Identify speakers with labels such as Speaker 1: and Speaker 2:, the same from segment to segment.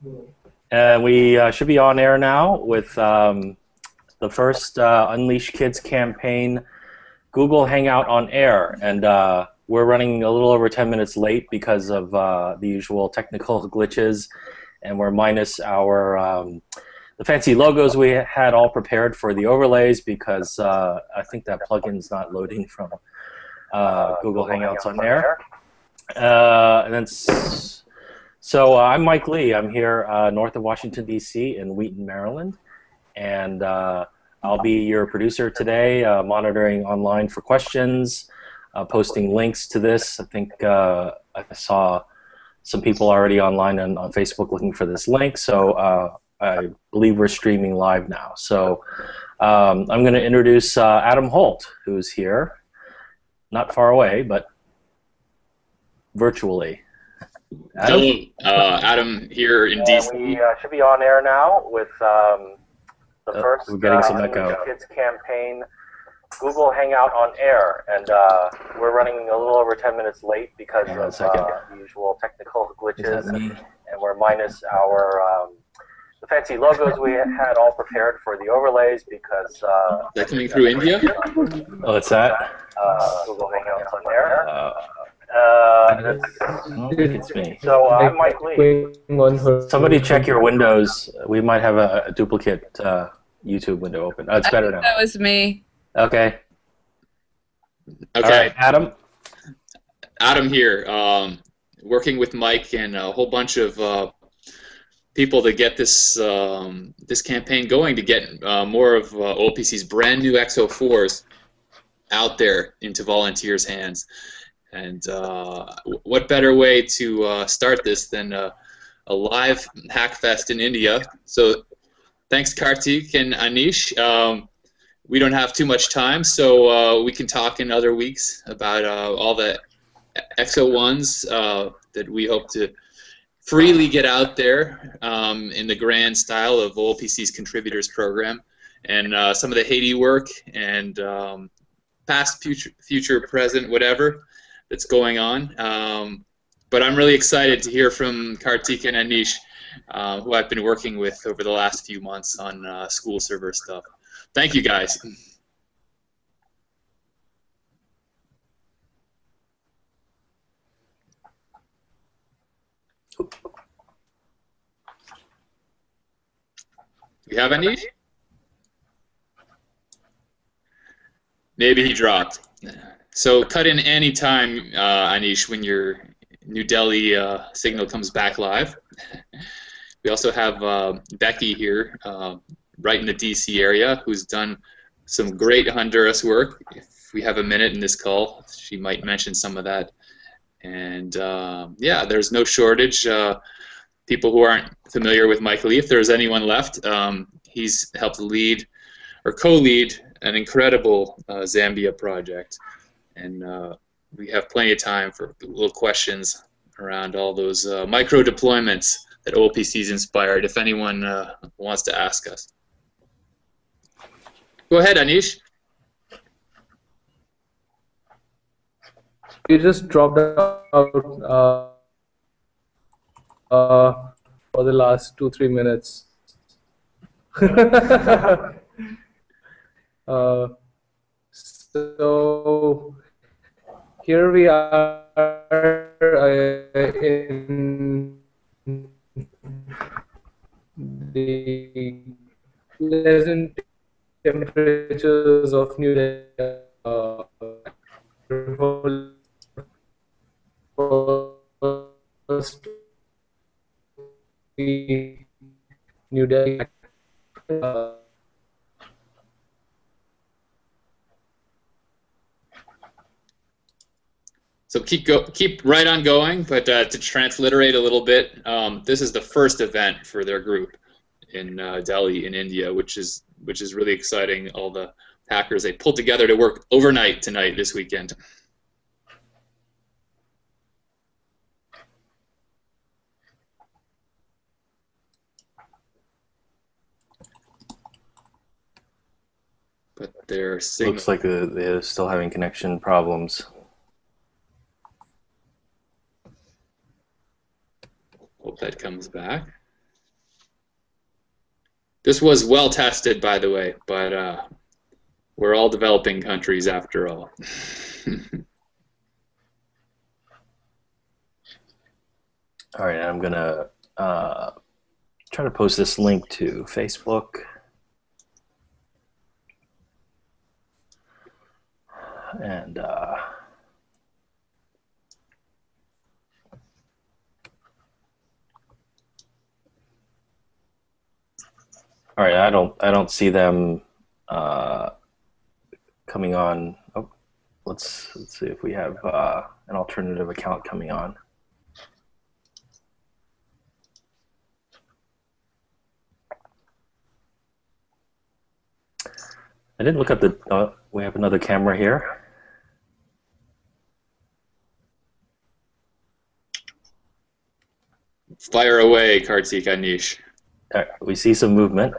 Speaker 1: We should be on air now with the first Unleash Kids campaign, Google Hangout On Air. And we're running a little over 10 minutes late because of the usual technical glitches. And we're minus our the fancy logos we had all prepared for the overlays because I think that plugin's not loading from Google Hangouts On Air. And then so I'm Mike Lee. I'm here north of Washington, D.C. in Wheaton, Maryland. And I'll be your producer today, monitoring online for questions, posting links to this. I think I saw some people already online on Facebook looking for this link. So I believe we're streaming live now. So I'm going to introduce Adam Holt, who's here, not far away, but virtually.
Speaker 2: Adam? Hello, Adam here in DC.
Speaker 1: We should be on air now with the first
Speaker 2: we're getting some echo.
Speaker 1: Kids campaign, Google Hangout On Air, and we're running a little over 10 minutes late because of the usual technical glitches, and we're minus our the fancy logos we had all prepared for the overlays because
Speaker 2: is that coming through India?
Speaker 1: Oh, it's that? Google Hangouts On Air. It's me. So I'm Mike Lee. Somebody check your windows. We might have a duplicate YouTube window open. Oh, it's better now.
Speaker 3: That was me.
Speaker 1: Okay.
Speaker 2: Okay.
Speaker 1: All right, Adam.
Speaker 2: Adam here, working with Mike and a whole bunch of people to get this this campaign going to get more of OLPC's brand new X04s out there into volunteers' hands. And what better way to start this than a live Hackfest in India? So thanks, Kartik and Anish. We don't have too much time, so we can talk in other weeks about all the X01s that we hope to freely get out there in the grand style of OLPC's Contributors Program, and some of the Haiti work and past, future, present, whatever that's going on. But I'm really excited to hear from Kartik and Anish, who I've been working with over the last few months on school server stuff. Thank you, guys. We have Anish? Maybe he dropped. So cut in any time, Anish, when your New Delhi signal comes back live. We also have Becky here, right in the DC area, who's done some great Honduras work. If we have a minute in this call, she might mention some of that. And yeah, there's no shortage. People who aren't familiar with Mike Lee, if there's anyone left, he's helped lead or co-lead an incredible Zambia project. And we have plenty of time for little questions around all those micro deployments that OLPC's inspired, if anyone wants to ask us. Go ahead, Anish.
Speaker 4: You just dropped out for the last 2-3 minutes. So here we are in the pleasant temperatures of New Delhi. New Delhi.
Speaker 2: So keep right on going, but to transliterate a little bit, this is the first event for their group in Delhi in India, which is really exciting. All the hackers they pulled together to work overnight tonight this weekend. But they're
Speaker 1: looks like they're still having connection problems.
Speaker 2: Hope that comes back. This was well tested, by the way, but we're all developing countries after all.
Speaker 1: All right, I'm gonna try to post this link to Facebook. And all right, I don't see them coming on. Oh, let's see if we have an alternative account coming on. I didn't look at the. We have another camera here.
Speaker 2: Fire away, Kartik, Anish.
Speaker 1: We see some movement.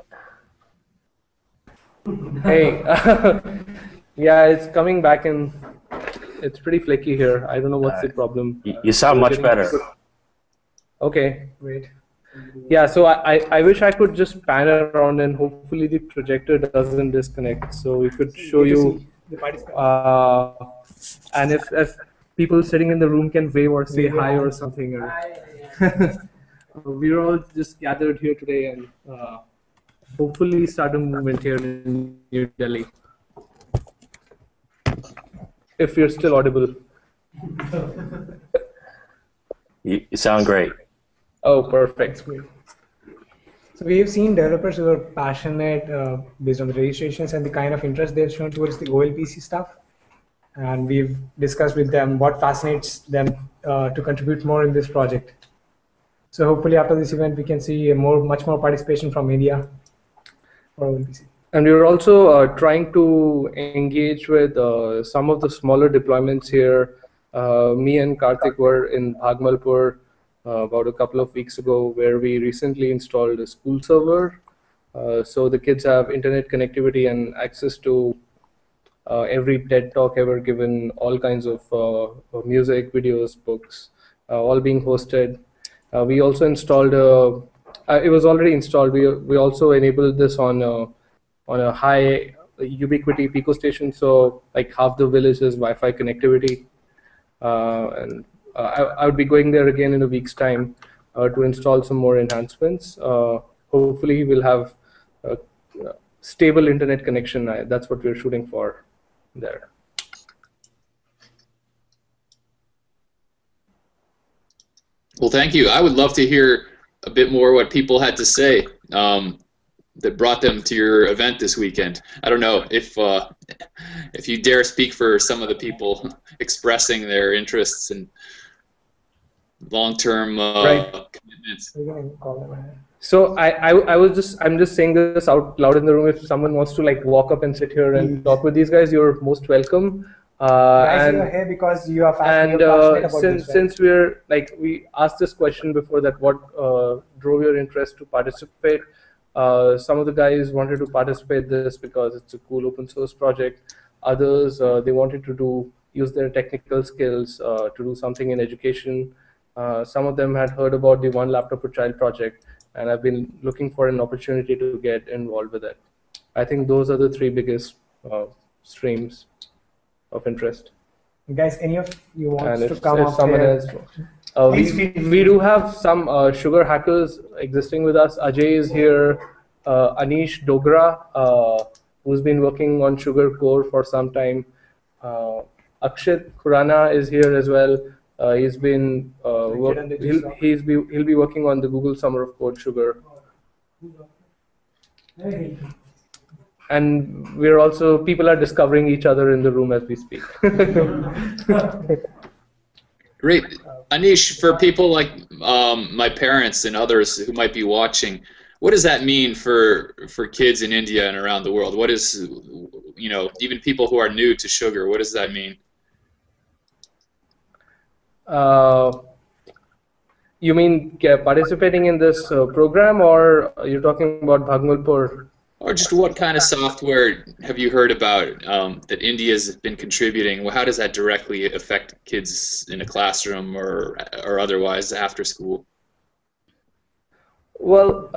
Speaker 4: Hey, yeah, it's coming back and it's pretty flaky here. I don't know what's the problem.
Speaker 1: You sound much better.
Speaker 4: Okay, great. Yeah, so I wish I could just pan around and hopefully the projector doesn't disconnect. So we could show you, and if people sitting in the room can wave or say hi or something. Or we're all just gathered here today and hopefully start a movement here in New Delhi. If you're still audible.
Speaker 1: You sound great.
Speaker 4: Oh, perfect.
Speaker 3: So we have seen developers who are passionate based on the registrations and the kind of interest they've shown towards the OLPC stuff. And we've discussed with them what fascinates them to contribute more in this project. So hopefully after this event, we can see much more participation from India for OLPC.
Speaker 4: And we were also trying to engage with some of the smaller deployments here. Me and Kartik were in Bhagmalpur about a couple of weeks ago, where we recently installed a school server. So the kids have internet connectivity and access to every TED talk ever given, all kinds of music, videos, books, all being hosted. We also installed it was already installed. We also enabled this on a high ubiquity Pico station, so like half the village is Wi-Fi connectivity. And I would be going there again in a week's time to install some more enhancements. Hopefully we'll have a stable internet connection. That's what we're shooting for there.
Speaker 2: Well, thank you. I would love to hear a bit more what people had to say that brought them to your event this weekend. I don't know if you dare speak for some of the people expressing their interests and long-term commitments.
Speaker 4: So I'm just saying this out loud in the room. If someone wants to like walk up and sit here and talk with these guys, you're most welcome.
Speaker 3: Guys, you're here because you are passionate about this, right?
Speaker 4: Since we're like, we asked this question before, that what drove your interest to participate. Some of the guys wanted to participate this because it's a cool open source project. Others, they wanted to use their technical skills to do something in education. Some of them had heard about the One Laptop Per Child project, and I've been looking for an opportunity to get involved with it. I think those are the three biggest streams of interest.
Speaker 3: Guys, any of you want to come
Speaker 4: up here? We do have some sugar hackers existing with us. Ajay is here, Anish Dogra, who's been working on sugar core for some time. Akshit Khurana is here as well. He's been he'll be working on the Google Summer of Code Sugar. And we're also, people are discovering each other in the room as we speak.
Speaker 2: Great. Anish, for people like my parents and others who might be watching, what does that mean for kids in India and around the world? What is, even people who are new to sugar, what does that mean?
Speaker 4: You mean participating in this program, or you're talking about Bhagmalpur?
Speaker 2: Or just what kind of software have you heard about that India's been contributing? Well, how does that directly affect kids in a classroom or otherwise after school?
Speaker 4: Well,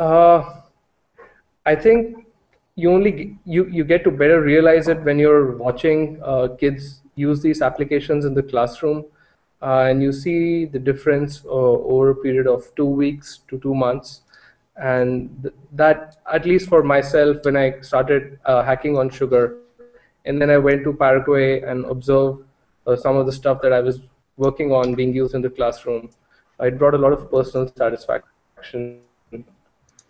Speaker 4: I think you get to better realize it when you're watching kids use these applications in the classroom, and you see the difference over a period of 2 weeks to 2 months. And that, at least for myself, when I started hacking on sugar, and then I went to Paraguay and observed some of the stuff that I was working on being used in the classroom, it brought a lot of personal satisfaction.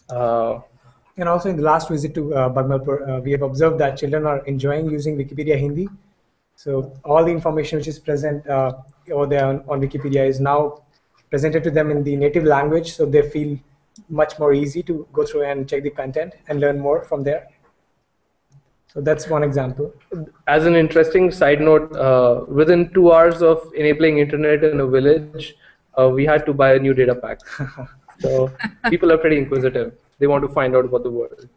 Speaker 3: And also in the last visit to Bhagmalpur, we have observed that children are enjoying using Wikipedia Hindi. So all the information which is present over there on Wikipedia is now presented to them in the native language, so they feel much more easy to go through and check the content and learn more from there. So that's one example.
Speaker 4: As an interesting side note, within 2 hours of enabling internet in a village, we had to buy a new data pack. So people are pretty inquisitive. They want to find out about the world.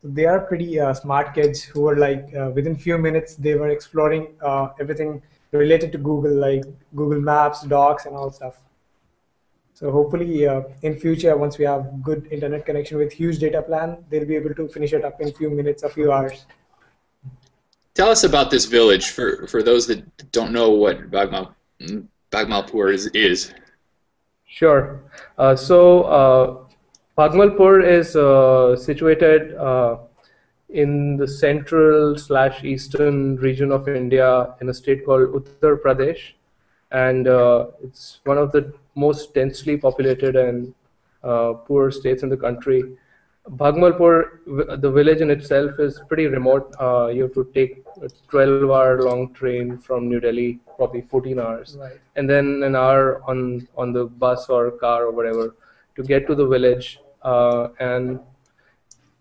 Speaker 3: They are pretty smart kids who are like, within few minutes, they were exploring everything related to Google, like Google Maps, Docs, and all stuff. So hopefully in future, once we have good internet connection with huge data plan, they'll be able to finish it up in few minutes, a few hours.
Speaker 2: Tell us about this village for those that don't know what Bhagmalpur is.
Speaker 4: Sure. So Bhagmalpur is situated in the central/eastern region of India in a state called Uttar Pradesh, and it's one of the most densely populated and poor states in the country. Bhagmalpur, the village in itself, is pretty remote. You have to take a 12-hour-long train from New Delhi, probably 14 hours,
Speaker 3: Right.
Speaker 4: and then an hour on the bus or car or whatever to get to the village. And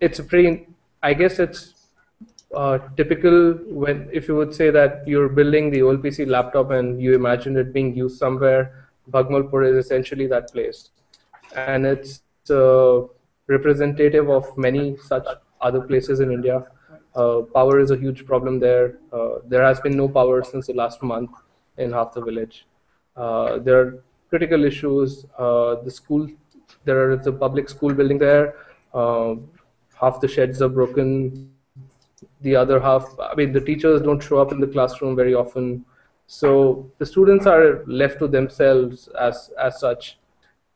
Speaker 4: it's a pretty, I guess it's typical if you would say that you're building the OLPC laptop and you imagine it being used somewhere. Bhagmalpur is essentially that place, and it's representative of many such other places in India. Power is a huge problem there. There has been no power since the last month in half the village. There are critical issues. There is a public school building there. Half the sheds are broken. The other half, I mean, the teachers don't show up in the classroom very often. So the students are left to themselves as such.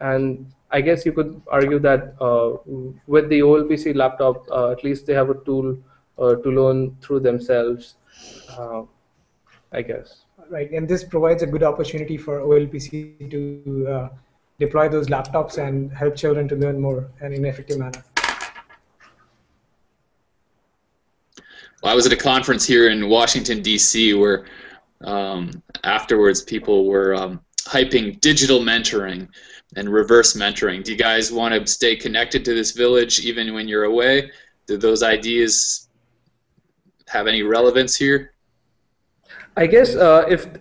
Speaker 4: And I guess you could argue that with the OLPC laptop, at least they have a tool to learn through themselves, I guess.
Speaker 3: Right, and this provides a good opportunity for OLPC to deploy those laptops and help children to learn more and in an effective manner.
Speaker 2: Well, I was at a conference here in Washington, D.C., where afterwards people were hyping digital mentoring and reverse mentoring. Do you guys want to stay connected to this village even when you're away? Do those ideas have any relevance here?
Speaker 4: I guess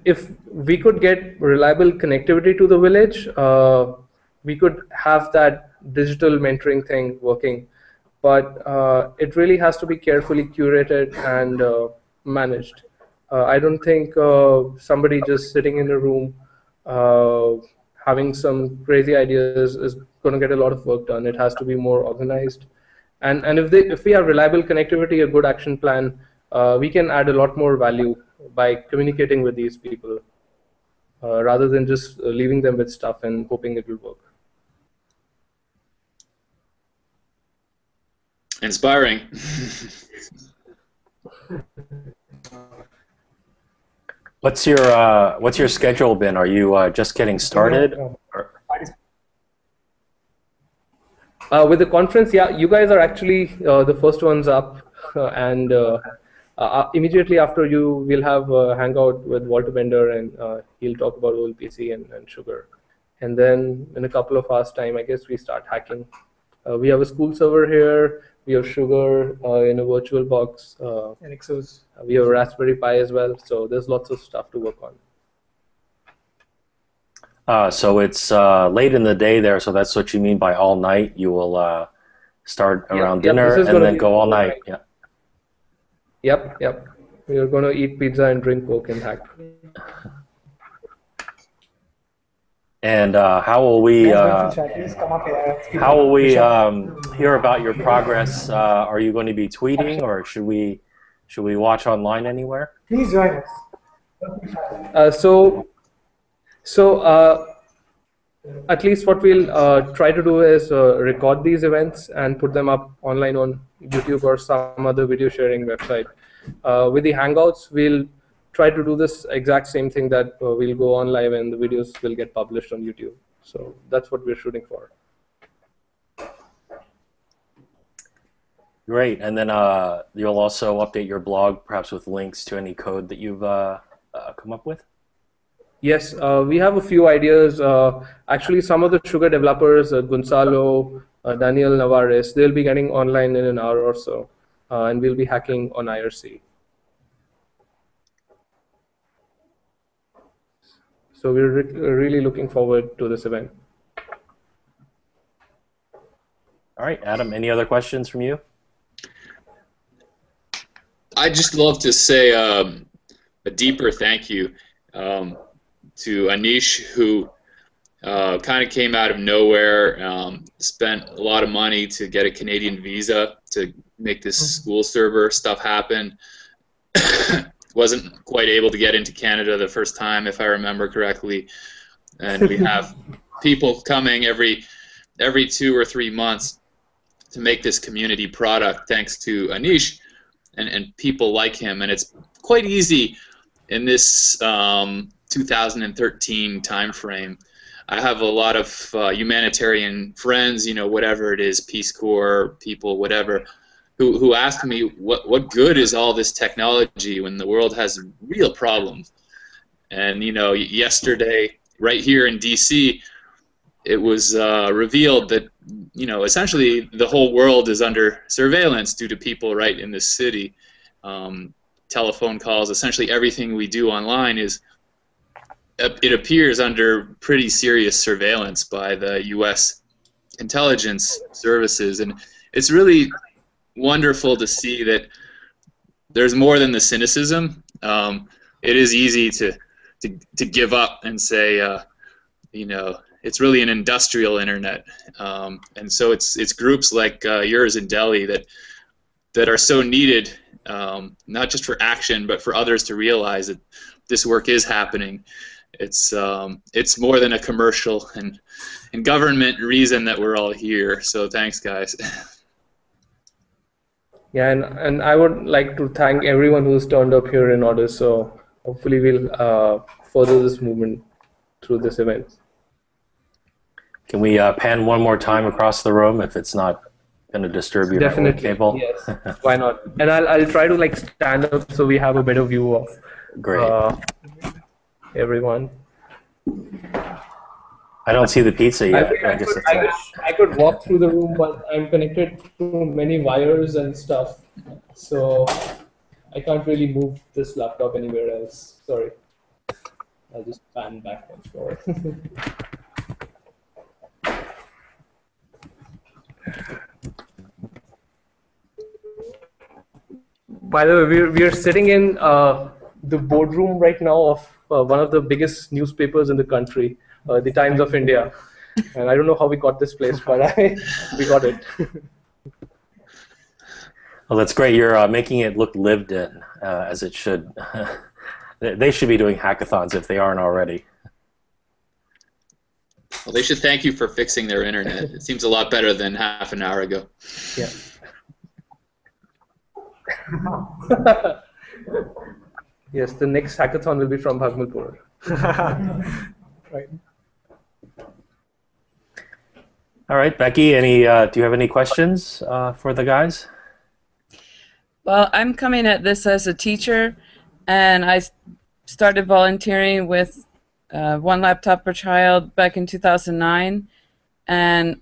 Speaker 4: if we could get reliable connectivity to the village, we could have that digital mentoring thing working. But it really has to be carefully curated and managed. I don't think somebody just sitting in a room having some crazy ideas is going to get a lot of work done. It has to be more organized. And if we have reliable connectivity, a good action plan, we can add a lot more value by communicating with these people rather than just leaving them with stuff and hoping it will work.
Speaker 2: Inspiring.
Speaker 1: What's your schedule been? Are you just getting started?
Speaker 4: With the conference, yeah, you guys are actually the first ones up, and immediately after you, we'll have a hangout with Walter Bender, and he'll talk about OLPC and sugar. And then in a couple of hours' time, I guess we start hacking. We have a school server here. We have sugar in a virtual box.
Speaker 3: And Exos.
Speaker 4: We have a Raspberry Pi as well. So there's lots of stuff to work on.
Speaker 1: So it's late in the day there, so that's what you mean by all night. You will start around dinner and then go all night. Yeah.
Speaker 4: Yep. We are going to eat pizza and drink Coke and hack.
Speaker 3: Right, and this provides a good opportunity for OLPC to deploy those laptops and help children to learn more and in an effective manner.
Speaker 4: Yep. We are going to eat pizza and drink Coke and hack.
Speaker 1: And how will we hear about your progress? Are you going to be tweeting, or should we watch online anywhere?
Speaker 3: Please join us.
Speaker 4: At least what we'll try to do is record these events and put them up online on YouTube or some other video sharing website. With the Hangouts, we'll try to do this exact same thing, that we'll go on live and the videos will get published on YouTube. So that's what we're shooting for.
Speaker 1: Great. And then you'll also update your blog, perhaps with links to any code that you've come up with?
Speaker 4: Yes, we have a few ideas. Actually, some of the Sugar developers, Gonzalo, Daniel Navarez, they'll be getting online in an hour or so, and we'll be hacking on IRC. So we're really looking forward to this event.
Speaker 1: All right, Adam, any other questions from you?
Speaker 2: I'd just love to say a deeper thank you to Anish, who kind of came out of nowhere, spent a lot of money to get a Canadian visa to make this school server stuff happen. Wasn't quite able to get into Canada the first time, if I remember correctly. And we have people coming every 2 or 3 months to make this community product, thanks to Anish and people like him. And it's quite easy in this 2013 time frame. I have a lot of humanitarian friends, you know, whatever it is, Peace Corps people, whatever, who ask me, what good is all this technology when the world has real problems? And, you know, yesterday, right here in DC, it was revealed that, you know, essentially the whole world is under surveillance due to people right in this city. Telephone calls, essentially everything we do online it appears under pretty serious surveillance by the U.S. intelligence services. And it's really wonderful to see that there's more than the cynicism. It is easy to give up and say, you know, it's really an industrial internet. And so it's groups like yours in Delhi that are so needed, not just for action, but for others to realize that this work is happening. It's more than a commercial and government reason that we're all here. So thanks, guys.
Speaker 4: Yeah, and I would like to thank everyone who's turned up here in order. So hopefully we'll further this movement through this event. Can
Speaker 1: we pan one more time across the room if it's not going to disturb your
Speaker 4: Definitely,
Speaker 1: cable?
Speaker 4: Yes. Why not? And I'll try to like stand up so we have a better view of everyone.
Speaker 1: I don't see the pizza yet.
Speaker 4: I could walk through the room, but I'm connected to many wires and stuff, so I can't really move this laptop anywhere else. Sorry. I'll just pan back once more. By the way, we're sitting in the boardroom right now of one of the biggest newspapers in the country, the Times of India. And I don't know how we got this place, but we got it.
Speaker 1: Well, that's great. You're making it look lived in, as it should. They should be doing hackathons if they aren't already.
Speaker 2: Well, they should thank you for fixing their internet. It seems a lot better than half an hour ago.
Speaker 4: Yeah. Yes, the next hackathon will be from Bhagmalpur.
Speaker 3: Right.
Speaker 1: All right, Becky, do you have any questions for the guys?
Speaker 5: Well, I'm coming at this as a teacher, and I started volunteering with One Laptop Per Child back in 2009, and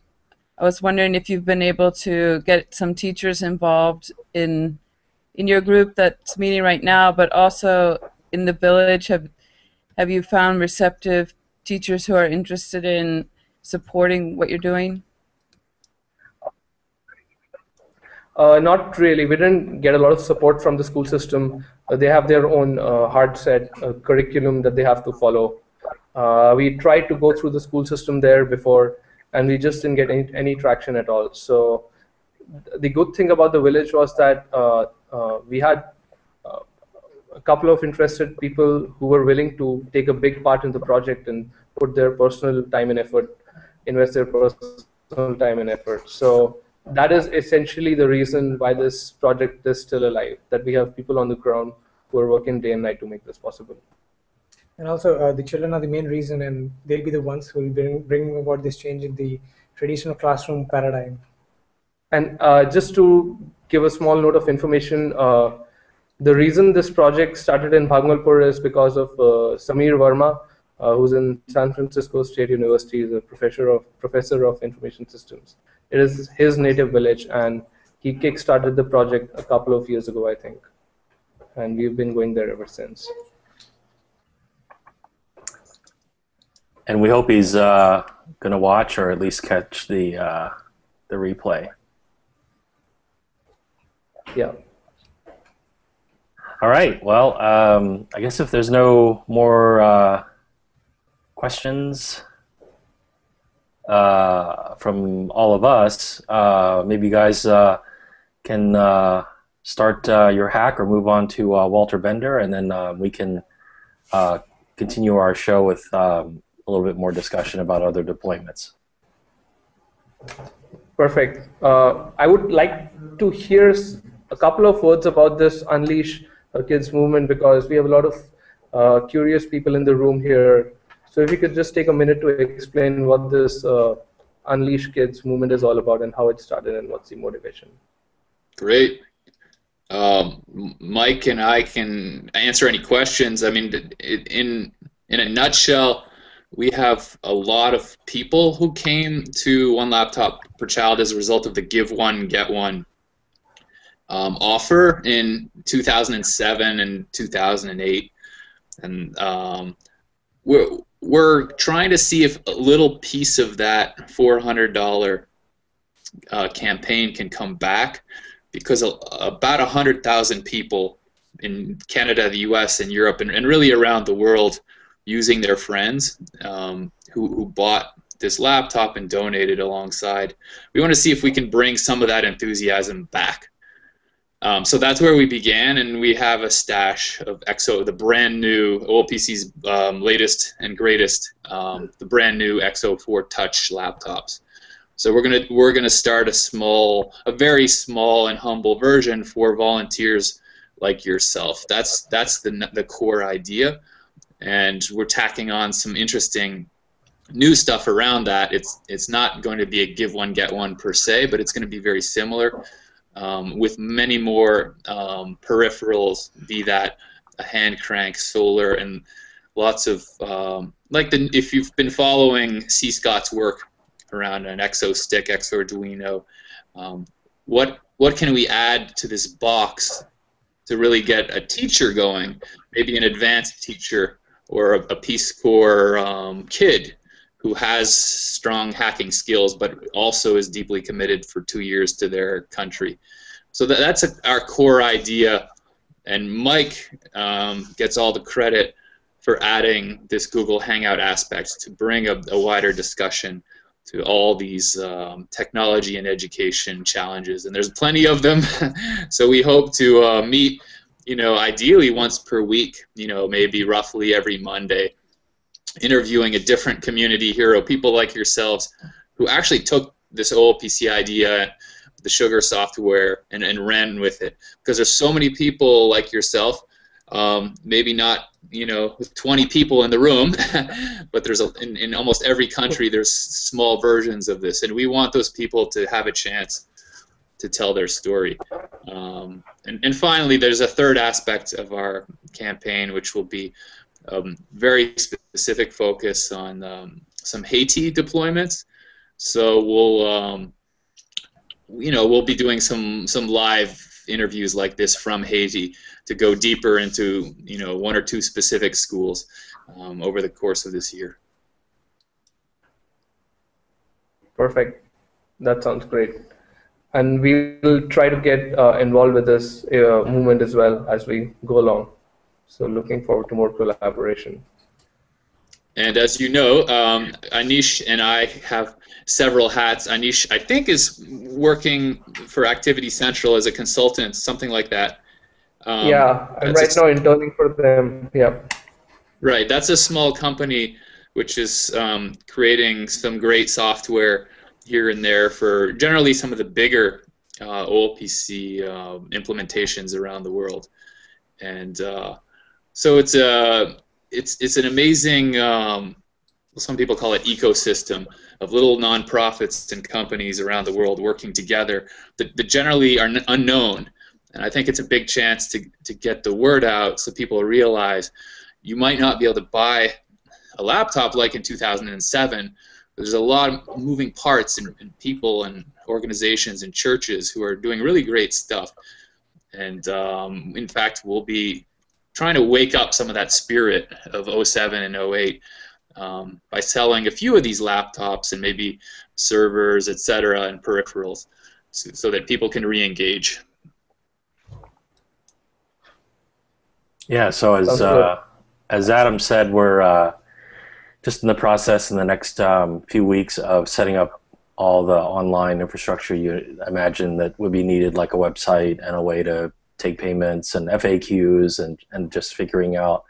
Speaker 5: I was wondering if you've been able to get some teachers involved in your group that's meeting right now, but also in the village. Have you found receptive teachers who are interested in supporting what you're doing?
Speaker 4: Not really. We didn't get a lot of support from the school system. They have their own hard set curriculum that they have to follow. We tried to go through the school system there before, and we just didn't get any traction at all. So the good thing about the village was that we had a couple of interested people who were willing to take a big part in the project and put their personal time and effort, invest their personal time and effort. So that is essentially the reason why this project is still alive, that we have people on the ground who are working day and night to make this possible.
Speaker 3: And also, the children are the main reason, and they'll be the ones who will bring about this change in the traditional classroom paradigm.
Speaker 4: And just to give a small note of information, the reason this project started in Bhagmalpur is because of Sameer Verma, who's in San Francisco State University, is a professor of information systems. It is his native village, and he kick-started the project a couple of years ago, I think. And we've been going there ever since.
Speaker 1: And we hope he's going to watch or at least catch the replay.
Speaker 4: Yeah.
Speaker 1: All right. Well, I guess if there's no more questions from all of us, maybe you guys can start your hack or move on to Walter Bender, and then we can continue our show with a little bit more discussion about other deployments.
Speaker 4: Perfect. I would like to hear a couple of words about this Unleash Kids movement, because we have a lot of curious people in the room here. So if you could just take a minute to explain what this Unleash Kids movement is all about and how it started and what's the motivation.
Speaker 2: Great. Mike and I can answer any questions. I mean, in a nutshell, we have a lot of people who came to One Laptop Per Child as a result of the Give One, Get One offer in 2007 and 2008. And we're trying to see if a little piece of that $400 campaign can come back, because about 100,000 people in Canada, the US, and Europe, and really around the world, using their friends who bought this laptop and donated alongside. We want to see if we can bring some of that enthusiasm back. So that's where we began, and we have a stash of EXO, the brand new OLPC's latest and greatest, the brand new EXO 4 Touch laptops. So we're gonna start a very small and humble version for volunteers like yourself. That's the core idea, and we're tacking on some interesting new stuff around that. It's not going to be a give one get one per se, but it's going to be very similar, with many more peripherals, be that a hand crank, solar, and lots of if you've been following C. Scott's work around an Exo Stick, Exo Arduino, what can we add to this box to really get a teacher going, maybe an advanced teacher or a Peace Corps kid who has strong hacking skills but also is deeply committed for 2 years to their country. So that's our core idea, and Mike gets all the credit for adding this Google Hangout aspect to bring a wider discussion to all these technology and education challenges, and there's plenty of them. So we hope to meet, ideally once per week, maybe roughly every Monday, interviewing a different community hero, people like yourselves, who actually took this OLPC idea, the Sugar software, and ran with it. Because there's so many people like yourself, maybe not, with 20 people in the room, but there's in almost every country there's small versions of this, and we want those people to have a chance to tell their story. And finally, there's a third aspect of our campaign, which will be very specific focus on some Haiti deployments. So we'll be doing some live interviews like this from Haiti to go deeper into 1 or 2 specific schools over the course of this year.
Speaker 4: Perfect. That sounds great. And we will try to get involved with this movement as well as we go along. So looking forward to more collaboration.
Speaker 2: And as you know, Anish and I have several hats. Anish, I think, is working for Activity Central as a consultant, something like that.
Speaker 4: Yeah, I'm right now interning for them. Yeah.
Speaker 2: Right, that's a small company which is creating some great software here and there for generally some of the bigger OLPC implementations around the world. And so it's an amazing, some people call it ecosystem, of little nonprofits and companies around the world working together that generally are unknown. And I think it's a big chance to get the word out so people realize you might not be able to buy a laptop like in 2007. There's a lot of moving parts and people and organizations and churches who are doing really great stuff. And in fact, we'll be trying to wake up some of that spirit of 07 and 08 by selling a few of these laptops and maybe servers, etc., and peripherals so that people can re-engage.
Speaker 1: Yeah, so as Adam said, we're just in the process in the next few weeks of setting up all the online infrastructure you imagine that would be needed, like a website and a way to take payments and FAQs and just figuring out,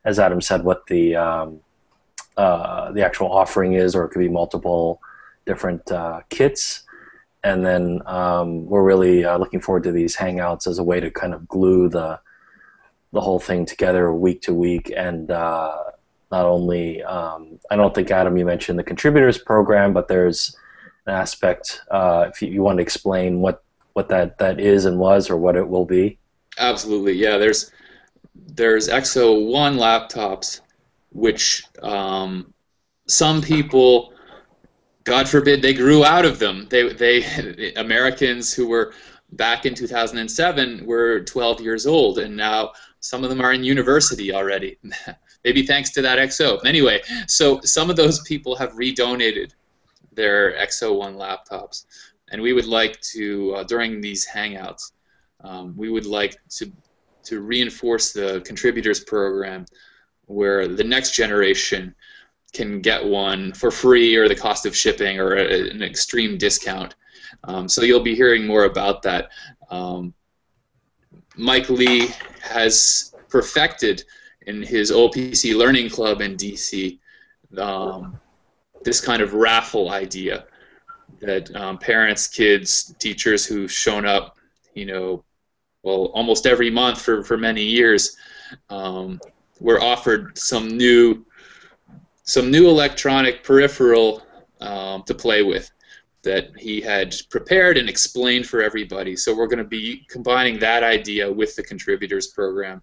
Speaker 1: as Adam said, what the actual offering is, or it could be multiple different kits. And then we're really looking forward to these Hangouts as a way to kind of glue the whole thing together week to week. And not only, I don't think, Adam, you mentioned the contributors program, but there's an aspect, if you want to explain what that is and was, or what it will be.
Speaker 2: Absolutely, yeah. There's XO1 laptops, which some people, God forbid, they grew out of them. They Americans who were back in 2007 were 12 years old, and now some of them are in university already. Maybe thanks to that XO. Anyway, so some of those people have redonated their XO1 laptops, and we would like to, during these Hangouts, we would like to reinforce the contributors program, where the next generation can get one for free or the cost of shipping or an extreme discount. So you'll be hearing more about that. Mike Lee has perfected in his OLPC Learning Club in DC this kind of raffle idea that parents, kids, teachers who've shown up, well, almost every month for many years, were offered some new electronic peripheral to play with that he had prepared and explained for everybody. So we're going to be combining that idea with the contributors program,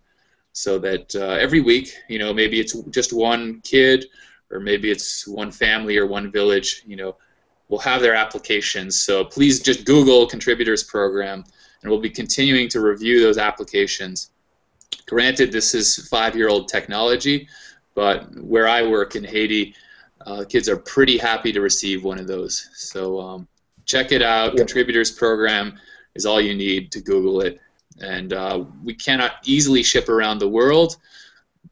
Speaker 2: so that every week, maybe it's just one kid, or maybe it's one family or one village, will have their applications. So please just Google contributors program, and we'll be continuing to review those applications. Granted, this is 5-year-old technology, but where I work in Haiti, kids are pretty happy to receive one of those. So check it out. Contributors program is all you need to Google it. And we cannot easily ship around the world,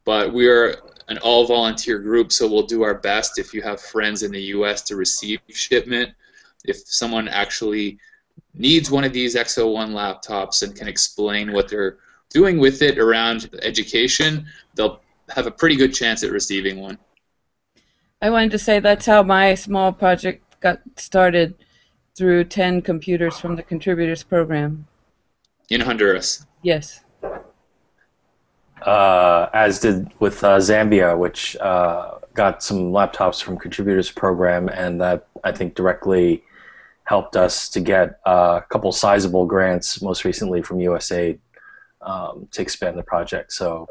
Speaker 2: but we are an all-volunteer group, so we'll do our best if you have friends in the U.S. to receive shipment. If someone actually needs one of these XO1 laptops and can explain what they're doing with it around education, they'll have a pretty good chance at receiving one.
Speaker 5: I wanted to say that's how my small project got started, through 10 computers from the contributors program.
Speaker 2: In Honduras.
Speaker 5: Yes.
Speaker 1: As did with Zambia, which got some laptops from contributors program, and that, I think, directly helped us to get a couple sizable grants, most recently from USAID, to expand the project. So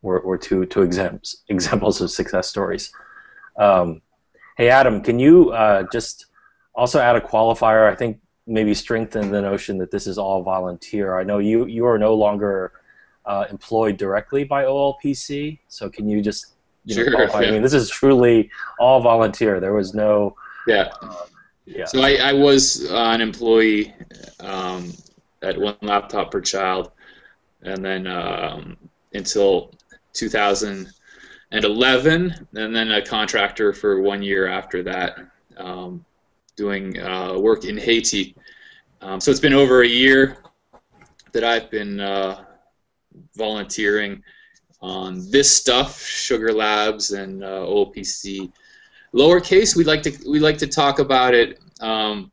Speaker 1: we're two examples of success stories. Hey, Adam, can you just also add a qualifier? I think maybe strengthen the notion that this is all volunteer. I know you are no longer employed directly by OLPC, so can you just qualify? Yeah. I mean, this is truly all volunteer. There was no...
Speaker 2: Yeah. So I was an employee at one laptop per child, and then until 2000, and then a contractor for 1 year after that, doing work in Haiti. So it's been over a year that I've been volunteering on this stuff, Sugar Labs and OLPC. Lowercase, we like to talk about it. I'm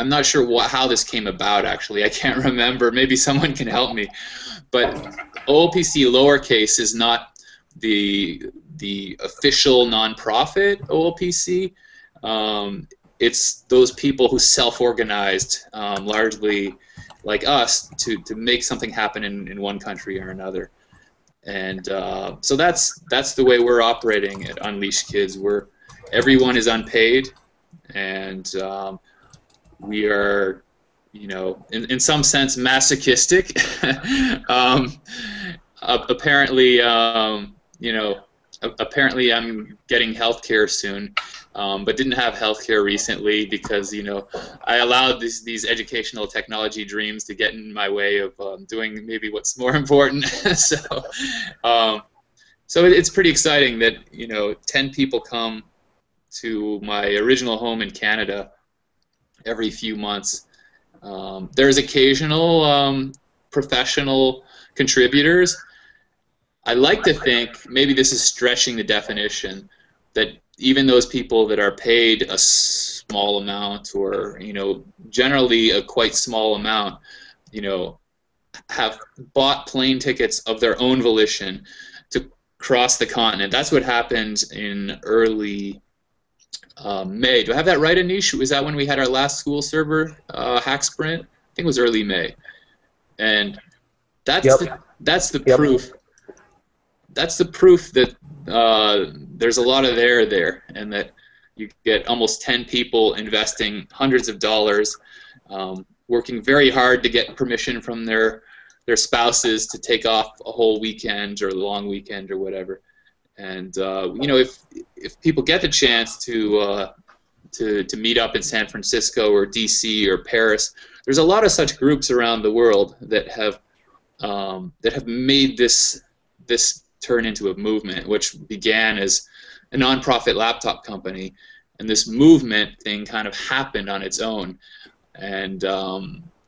Speaker 2: not sure how this came about, actually. I can't remember. Maybe someone can help me. But OLPC lowercase is not the official nonprofit OLPC. It's those people who self-organized, largely like us, to make something happen in one country or another. And so that's the way we're operating at Unleashed Kids. Everyone is unpaid, and we are, in some sense, masochistic. Apparently, apparently I'm getting healthcare soon, but didn't have healthcare recently because I allowed these educational technology dreams to get in my way of doing maybe what's more important. So it's pretty exciting that 10 people come to my original home in Canada every few months. There's occasional professional contributors. I like to think, maybe this is stretching the definition, that even those people that are paid a small amount, or generally a quite small amount, have bought plane tickets of their own volition to cross the continent. That's what happened in early May. Do I have that right, Anish? Was that when we had our last school server hack sprint? I think it was early May. And that's the proof. That's the proof that there's a lot of there, and that you get almost 10 people investing hundreds of dollars, working very hard to get permission from their spouses to take off a whole weekend or a long weekend or whatever. And if people get the chance to meet up in San Francisco or DC or Paris, there's a lot of such groups around the world that have made this turn into a movement, which began as a nonprofit laptop company, and this movement thing kind of happened on its own. And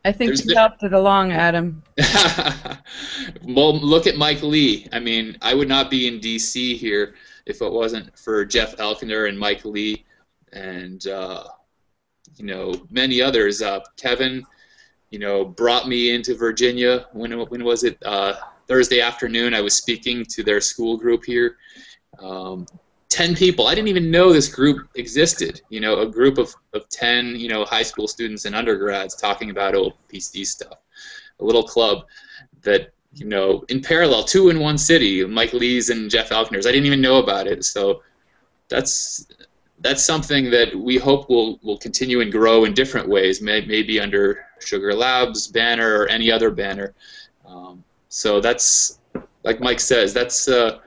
Speaker 5: I think you helped it along, Adam.
Speaker 2: Well, look at Mike Lee. I mean, I would not be in DC here if it wasn't for Jeff Elkiner and Mike Lee, and many others. Kevin, brought me into Virginia. When was it? Thursday afternoon, I was speaking to their school group here. 10 people. I didn't even know this group existed. A group of 10, high school students and undergrads talking about OLPC stuff. A little club that, in parallel, 2 in one city, Mike Lee's and Jeff Elkner's. I didn't even know about it. So that's something that we hope will continue and grow in different ways, maybe under Sugar Labs banner or any other banner. So that's, like Mike says, that's a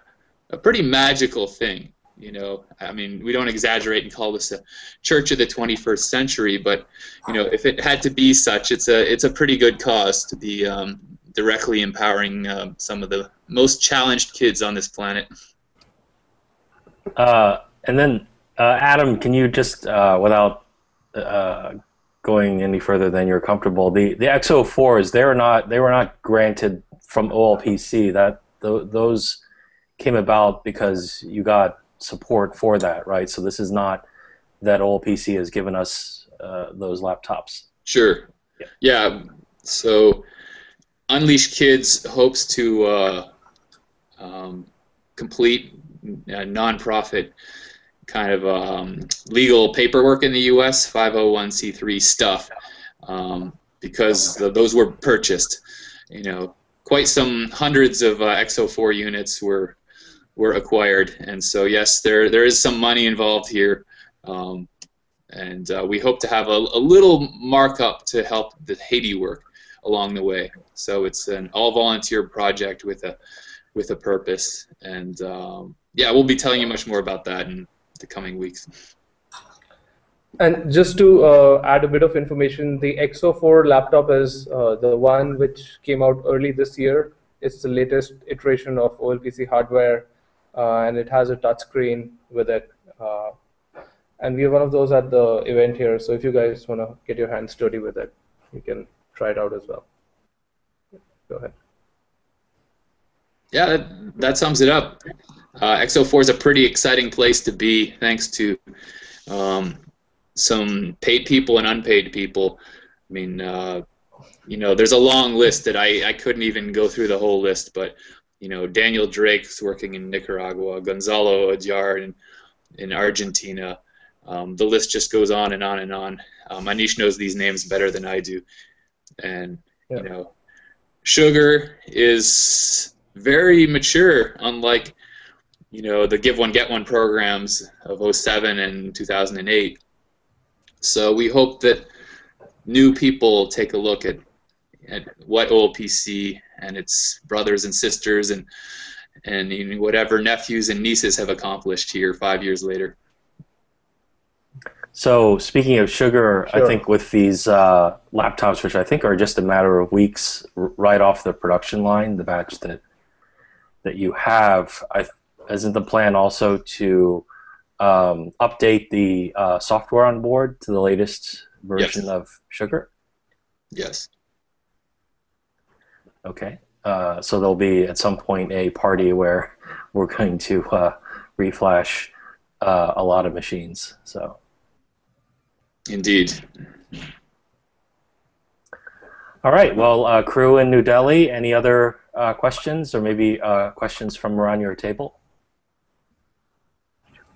Speaker 2: pretty magical thing. I mean, we don't exaggerate and call this a church of the 21st century, but if it had to be such, it's a pretty good cause to be directly empowering some of the most challenged kids on this planet.
Speaker 1: And then, Adam, can you just, without going any further than you're comfortable, the XO4s, they were not granted from OLPC. Those came about because you got support for that, right? So this is not that OLPC has given us those laptops.
Speaker 2: Sure. Yeah. So Unleashed Kids hopes to complete nonprofit kind of legal paperwork in the U.S., 501c3 stuff, because those were purchased. Quite some hundreds of XO4 units were acquired, and so yes, there is some money involved here, and we hope to have a little markup to help the Haiti work along the way. So it's an all-volunteer project with a purpose, and yeah, we'll be telling you much more about that in the coming weeks.
Speaker 4: And just to add a bit of information, the XO4 laptop is the one which came out early this year. It's the latest iteration of OLPC hardware. and it has a touch screen with it. And we have one of those at the event here, so if you guys want to get your hands dirty with it, you can try it out as well. Go ahead.
Speaker 2: Yeah, that sums it up. XO4 is a pretty exciting place to be, thanks to some paid people and unpaid people. I mean, you know, there's a long list that I couldn't even go through the whole list, but, you know, Daniel Drake's working in Nicaragua, Gonzalo Ajar in Argentina. The list just goes on and on and on. Anish knows these names better than I do. And, you know, Sugar is very mature, unlike, you know, the Give One, Get One programs of 2007 and 2008. So we hope that new people take a look at what OLPC and its brothers and sisters and even whatever nephews and nieces have accomplished here 5 years later.
Speaker 1: So speaking of Sugar, sure. I think with these laptops, which I think are just a matter of weeks right off the production line, the batch that you have, isn't the plan also to update the software on board to the latest version of Sugar?
Speaker 2: Yes.
Speaker 1: Okay. So there'll be at some point a party where we're going to reflash a lot of machines. So.
Speaker 2: Indeed.
Speaker 1: All right. Well, crew in New Delhi, any other questions or maybe questions from around your table?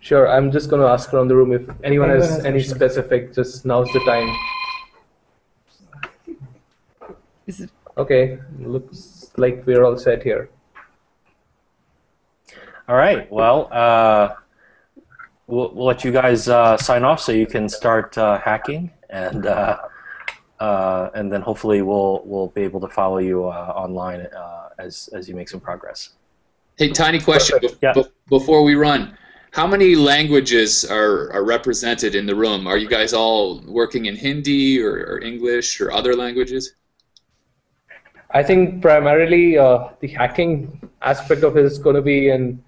Speaker 4: Sure. I'm just going to ask around the room if anyone has any specific, just now's the time. Okay. Looks like we're all set here.
Speaker 1: All right. Well, we'll let you guys sign off so you can start hacking, and then hopefully we'll be able to follow you online as you make some progress.
Speaker 2: Hey, tiny question before we run. How many languages are represented in the room? Are you guys all working in Hindi or English or other languages?
Speaker 4: I think primarily the hacking aspect of it is going to be in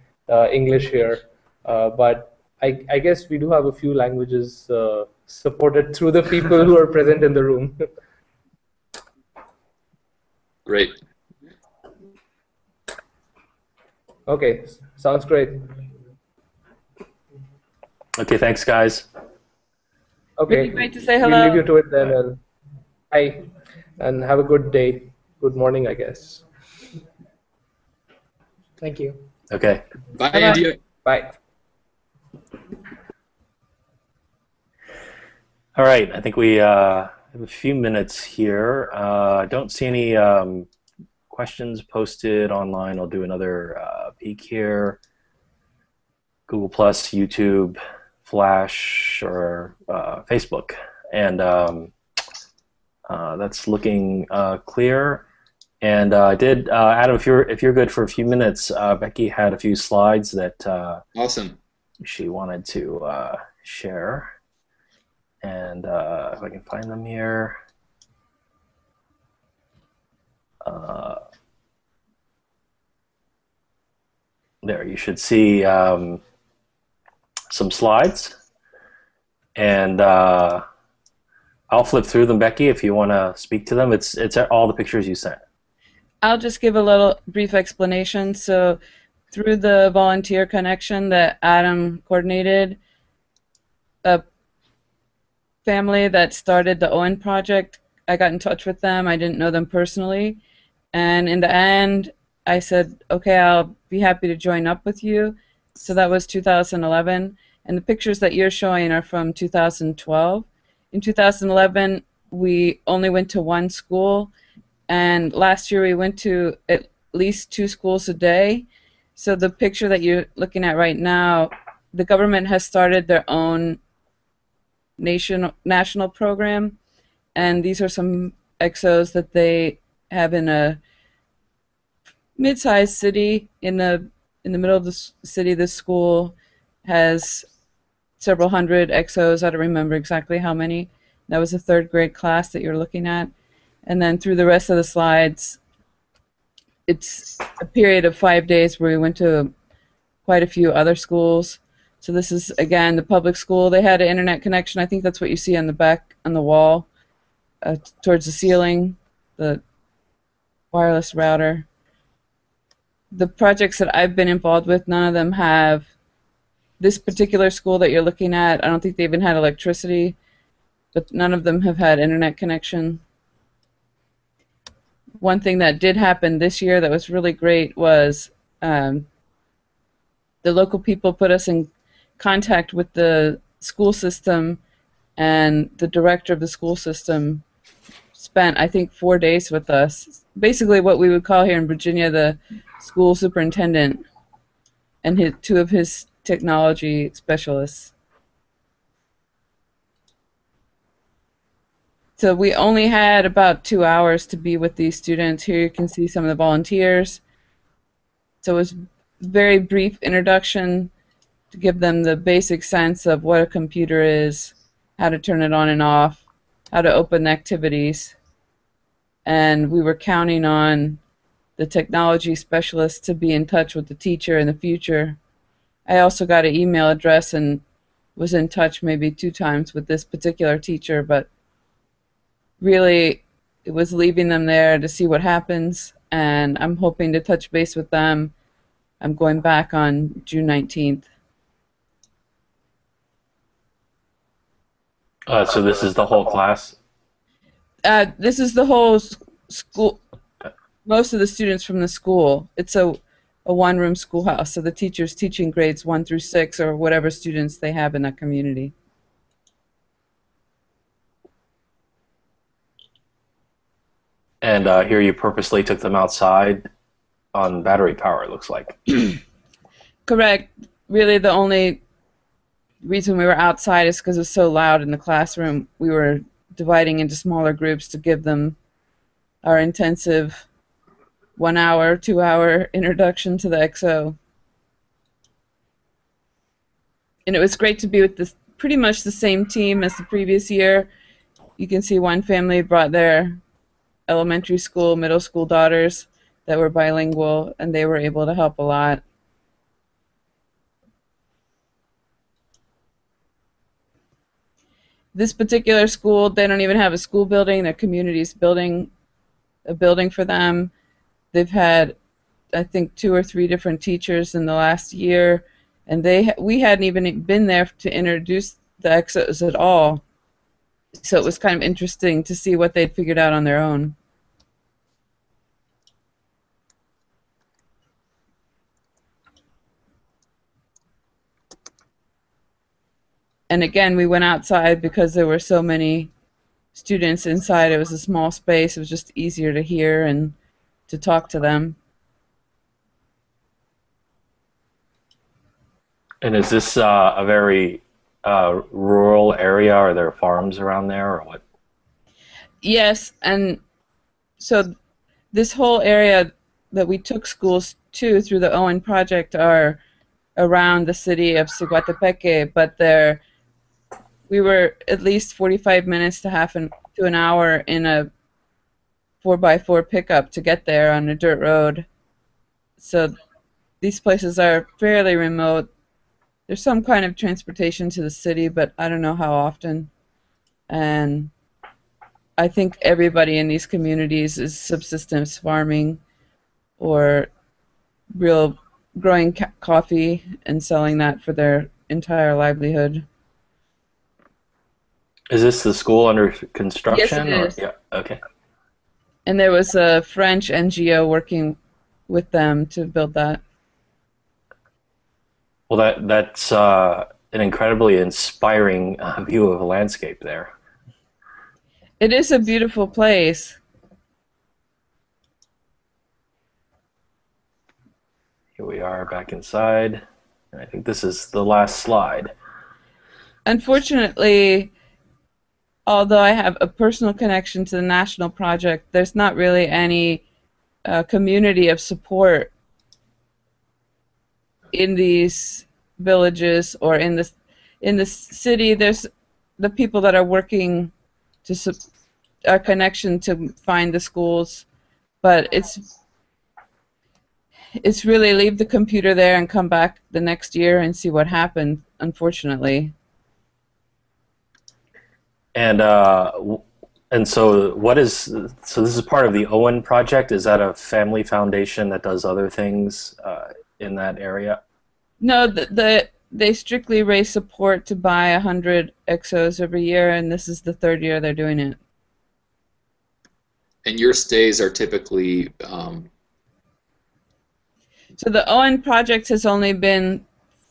Speaker 4: English here, but I guess we do have a few languages supported through the people who are present in the room.
Speaker 2: Great.
Speaker 4: Okay, sounds great.
Speaker 1: Okay, thanks, guys.
Speaker 4: Okay.
Speaker 5: Really great to say hello.
Speaker 4: We'll leave you to it then. And hi, and have a good day. Good morning, I guess.
Speaker 3: Thank you.
Speaker 1: Okay.
Speaker 2: Bye, Andy.
Speaker 4: Bye.
Speaker 1: All right, I think we have a few minutes here. I don't see any questions posted online. I'll do another peek here. Google+, YouTube, Flash, or Facebook. And that's looking clear. And I did, Adam, if you're good for a few minutes, Becky had a few slides that
Speaker 2: awesome.
Speaker 1: She wanted to share. And if I can find them here. There, you should see some slides. And I'll flip through them, Becky, if you want to speak to them. It's all the pictures you sent.
Speaker 5: I'll just give a little brief explanation. So through the volunteer connection that Adam coordinated, a family that started the Owen Project, I got in touch with them. I didn't know them personally. And in the end, I said, okay, I'll be happy to join up with you. So that was 2011. And the pictures that you're showing are from 2012. In 2011, we only went to one school. And last year, we went to at least 2 schools a day. So the picture that you're looking at right now, the government has started their own national program, and these are some exos that they have in a mid-sized city in the middle of the city. This school has several hundred exos. I don't remember exactly how many. That was a 3rd grade class that you're looking at. And then through the rest of the slides, it's a period of 5 days where we went to quite a few other schools. So this is, again, the public school. They had an internet connection. I think that's what you see on the back, on the wall, towards the ceiling, the wireless router. The projects that I've been involved with, none of them have this particular school that you're looking at. I don't think they even had electricity, but none of them have had internet connection. One thing that did happen this year that was really great was the local people put us in contact with the school system, and the director of the school system spent, I think, 4 days with us. Basically what we would call here in Virginia the school superintendent and two of his technology specialists. So we only had about 2 hours to be with these students. Here you can see some of the volunteers. So it was a very brief introduction to give them the basic sense of what a computer is, how to turn it on and off, how to open activities. And we were counting on the technology specialist to be in touch with the teacher in the future. I also got an email address and was in touch maybe 2 times with this particular teacher, but really it was leaving them there to see what happens, and I'm hoping to touch base with them. I'm going back on June 19th.
Speaker 1: So this is the whole class?
Speaker 5: This is the whole school, most of the students from the school. It's a one-room schoolhouse, so the teacher's teaching grades 1 through 6 or whatever students they have in that community.
Speaker 1: And here you purposely took them outside on battery power, it looks like.
Speaker 5: Correct. Really the only reason we were outside is because it was so loud in the classroom. We were dividing into smaller groups to give them our intensive 1 hour, 2 hour introduction to the XO. And it was great to be with this pretty much the same team as the previous year. You can see one family brought their elementary school, middle school daughters that were bilingual, and they were able to help a lot. This particular school, they don't even have a school building. Their community's building a building for them. They've had, I think, 2 or 3 different teachers in the last year, and we hadn't even been there to introduce the XOs at all. So it was kind of interesting to see what they'd figured out on their own. And again, we went outside because there were so many students inside. It was a small space. It was just easier to hear and to talk to them.
Speaker 1: And is this a very rural area? Are there farms around there, or what?
Speaker 5: Yes, and so this whole area that we took schools to through the Owen Project are around the city of Siguatepeque, but we were at least 45 minutes to an hour in a 4x4 pickup to get there on a dirt road. So these places are fairly remote. There's some kind of transportation to the city, but I don't know how often. And I think everybody in these communities is subsistence farming or real growing coffee and selling that for their entire livelihood.
Speaker 1: Is this the school under construction?
Speaker 5: Yes, it is.
Speaker 1: Yeah, okay.
Speaker 5: And there was a French NGO working with them to build that.
Speaker 1: Well, that's an incredibly inspiring view of a landscape there.
Speaker 5: It is a beautiful place.
Speaker 1: Here we are back inside. I think this is the last slide.
Speaker 5: Unfortunately, although I have a personal connection to the national project, there's not really any community of support in these villages or in the city. There's the people that are working to our connection to find the schools, but it's really leave the computer there and come back the next year and see what happened, unfortunately.
Speaker 1: And so so this is part of the Owen Project. Is that a family foundation that does other things in that area?
Speaker 5: No, they strictly raise support to buy 100 exos every year, and this is the 3rd year they're doing it.
Speaker 2: And your stays are typically...
Speaker 5: So the Owen Project has only been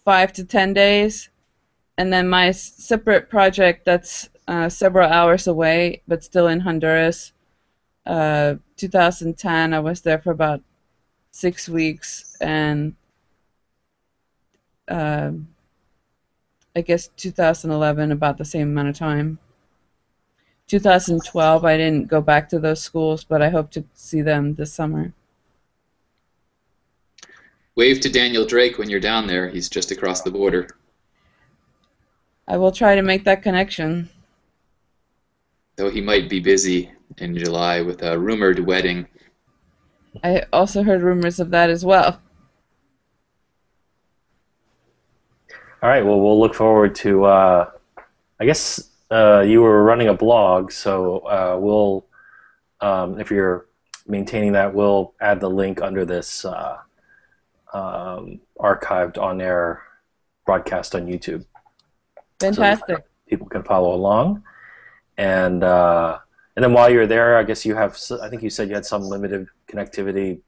Speaker 5: 5 to 10 days, and then my separate project that's several hours away, but still in Honduras. 2010, I was there for about 6 weeks, and I guess 2011 about the same amount of time. 2012, I didn't go back to those schools, but I hope to see them this summer.
Speaker 2: Wave to Daniel Drake when you're down there. He's just across the border.
Speaker 5: I will try to make that connection.
Speaker 2: Though he might be busy in July with a rumored wedding.
Speaker 5: I also heard rumors of that as well.
Speaker 1: All right, well, we'll look forward to, I guess you were running a blog, so we'll, if you're maintaining that, we'll add the link under this archived on-air broadcast on YouTube.
Speaker 5: Fantastic.
Speaker 1: So people can follow along. And then while you're there, I guess you have, I think you said you had some limited connectivity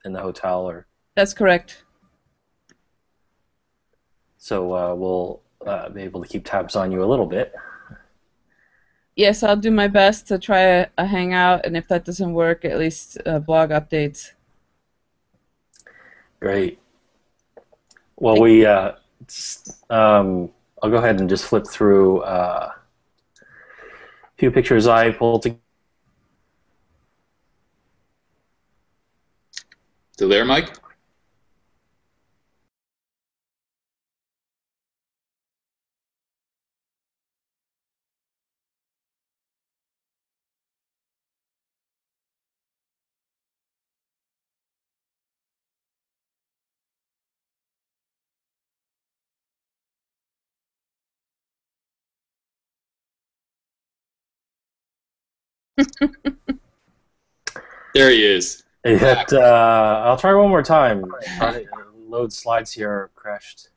Speaker 1: in the hotel, or?
Speaker 5: That's correct.
Speaker 1: So we'll be able to keep tabs on you a little bit.
Speaker 5: Yes, I'll do my best to try a hangout, and if that doesn't work, at least blog updates.
Speaker 1: Great. Well, I'll go ahead and just flip through a few pictures I pulled together.
Speaker 2: Still there, Mike? There he is.
Speaker 1: I'll try one more time. Try to load slides here, crashed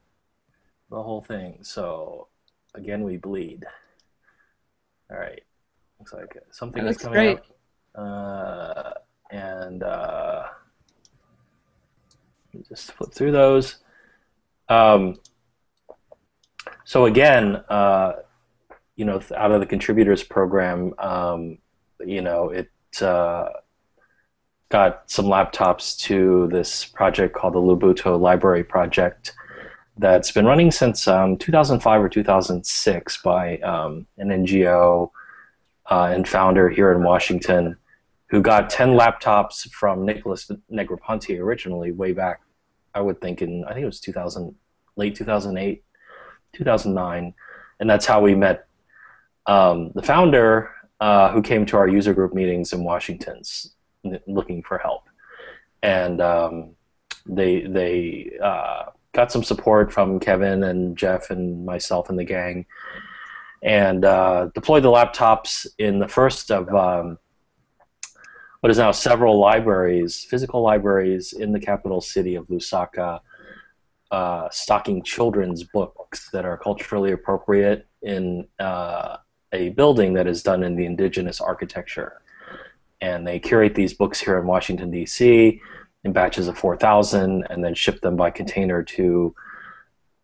Speaker 1: the whole thing. So again, we bleed. All right, looks like something is coming
Speaker 5: great.
Speaker 1: up. Just flip through those. So again, you know, out of the contributors program, you know, it got some laptops to this project called the Lubuto Library Project that's been running since 2005 or 2006 by an NGO and founder here in Washington, who got 10 laptops from Nicholas Negroponte originally way back, I would think I think it was late 2008, 2009, and that's how we met the founder, who came to our user group meetings in Washington looking for help, and they got some support from Kevin and Jeff and myself and the gang, and deployed the laptops in the first of what is now several libraries, physical libraries in the capital city of Lusaka, stocking children's books that are culturally appropriate in a building that is done in the indigenous architecture. And they curate these books here in Washington, D.C. in batches of 4,000 and then ship them by container to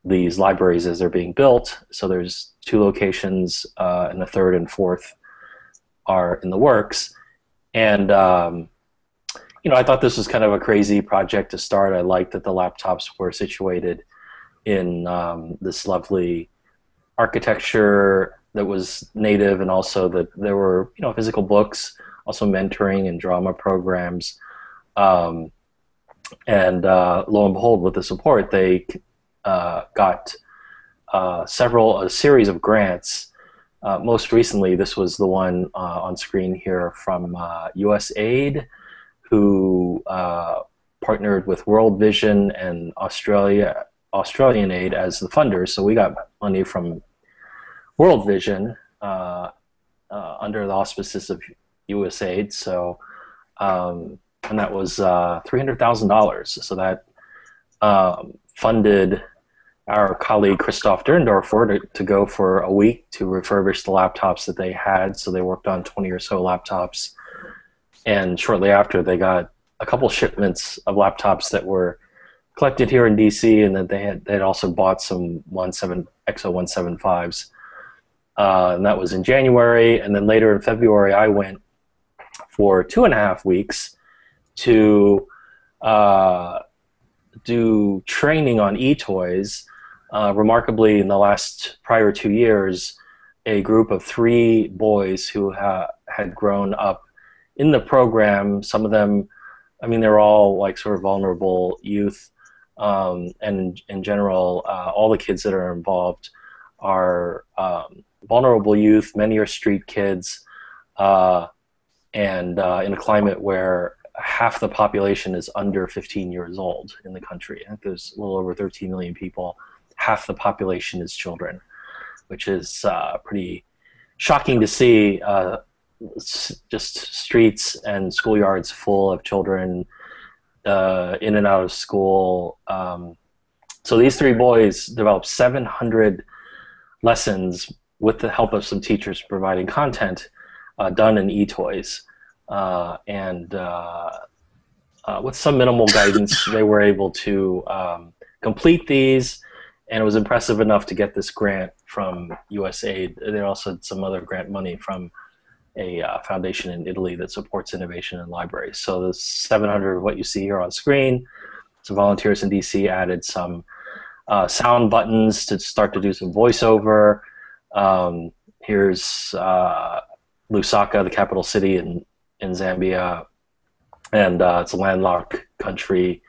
Speaker 1: these libraries as they're being built. So there's 2 locations, and the 3rd and 4th are in the works. And you know, I thought this was kind of a crazy project to start. I liked that the laptops were situated in this lovely architecture that was native, and also that there were, you know, physical books, also mentoring and drama programs. And lo and behold, with the support, they got a series of grants. Most recently, this was the one on screen here from USAID, who partnered with World Vision and Australian Aid as the funders. So we got money from World Vision under the auspices of USAID. So, and that was $300,000. So that funded our colleague Christoph Derndorfer to go for a week to refurbish the laptops that they had. So they worked on 20 or so laptops. And shortly after, they got a couple shipments of laptops that were collected here in DC, and that they had also bought some XO 175s. And that was in January. And then later in February, I went for 2.5 weeks to do training on eToys. Remarkably, in the prior 2 years, a group of 3 boys who had grown up in the program, some of them, I mean, they're all like sort of vulnerable youth, and in general, all the kids that are involved are vulnerable youth. Many are street kids, and in a climate where half the population is under 15 years old in the country. I think there's a little over 13 million people. Half the population is children, which is pretty shocking to see. Just streets and schoolyards full of children in and out of school. So these 3 boys developed 700 lessons with the help of some teachers providing content done in eToys. And with some minimal guidance, they were able to complete these, and it was impressive enough to get this grant from USAID. They also had some other grant money from a foundation in Italy that supports innovation in libraries. So the 700, what you see here on screen, some volunteers in DC added some sound buttons to start to do some voiceover. Here's Lusaka, the capital city in Zambia, and it's a landlocked country.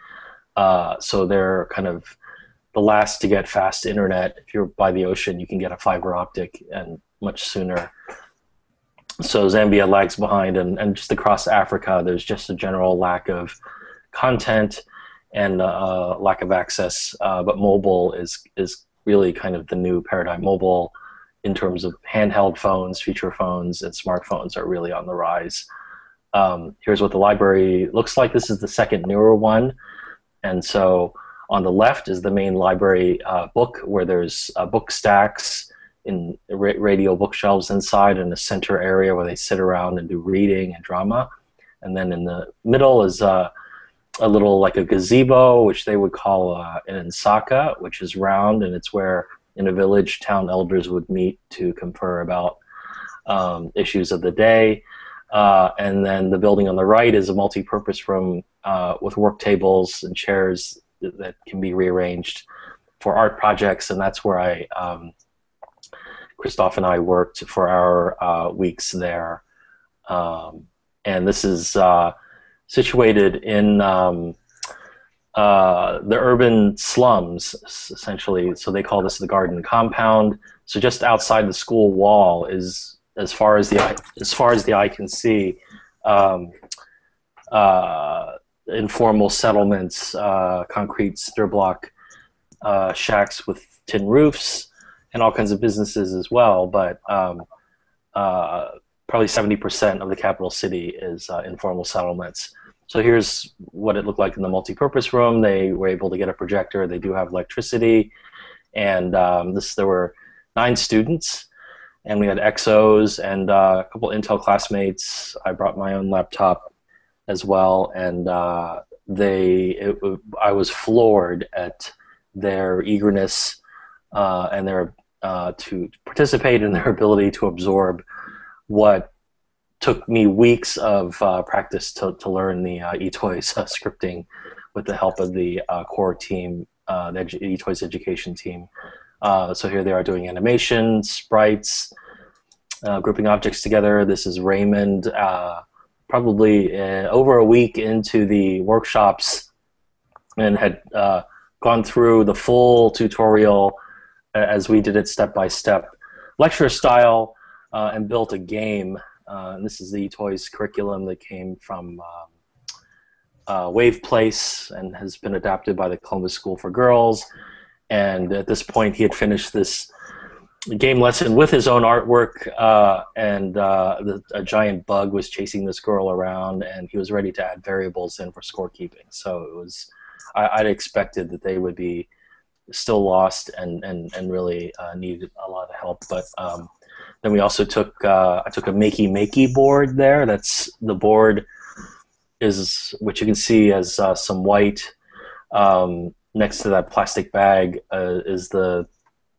Speaker 1: So they're kind of the last to get fast internet. If you're by the ocean, you can get a fiber optic and much sooner. So Zambia lags behind, and just across Africa, there's just a general lack of content and lack of access. But mobile is really kind of the new paradigm. Mobile, in terms of handheld phones, feature phones, and smartphones, are really on the rise. Here's what the library looks like. This is the second newer one. And so on the left is the main library book, where there's book stacks in radial bookshelves inside, in the center area where they sit around and do reading and drama. And then in the middle is a little, like a gazebo, which they would call an ensaka, which is round, and it's where in a village town elders would meet to confer about issues of the day. And then the building on the right is a multi-purpose room with work tables and chairs that can be rearranged for art projects, and that's where Christoph and I worked for our weeks there. And this is situated in the urban slums, essentially. So they call this the garden compound. So just outside the school wall is, as far as the eye can see, informal settlements, concrete cinder block shacks with tin roofs, and all kinds of businesses as well. But probably 70% of the capital city is informal settlements. So here's what it looked like in the multi-purpose room. They were able to get a projector. They do have electricity, and there were 9 students, and we had XOs and a couple Intel classmates. I brought my own laptop as well, and I was floored at their eagerness and their to participate in their ability to absorb what took me weeks of practice to learn the eToys scripting with the help of the core team, the eToys education team. So here they are doing animation, sprites, grouping objects together. This is Raymond, probably over a week into the workshops, and had gone through the full tutorial as we did it step-by-step, lecture style, and built a game. And this is the eToys curriculum that came from Wave Place and has been adapted by the Columbus School for Girls. And at this point, he had finished this game lesson with his own artwork, and a giant bug was chasing this girl around, and he was ready to add variables in for scorekeeping. So it was, I'd expected that they would be still lost and really needed a lot of help. But then we also took, I took a Makey board there. That's the board is, which you can see as some white. Next to that plastic bag is the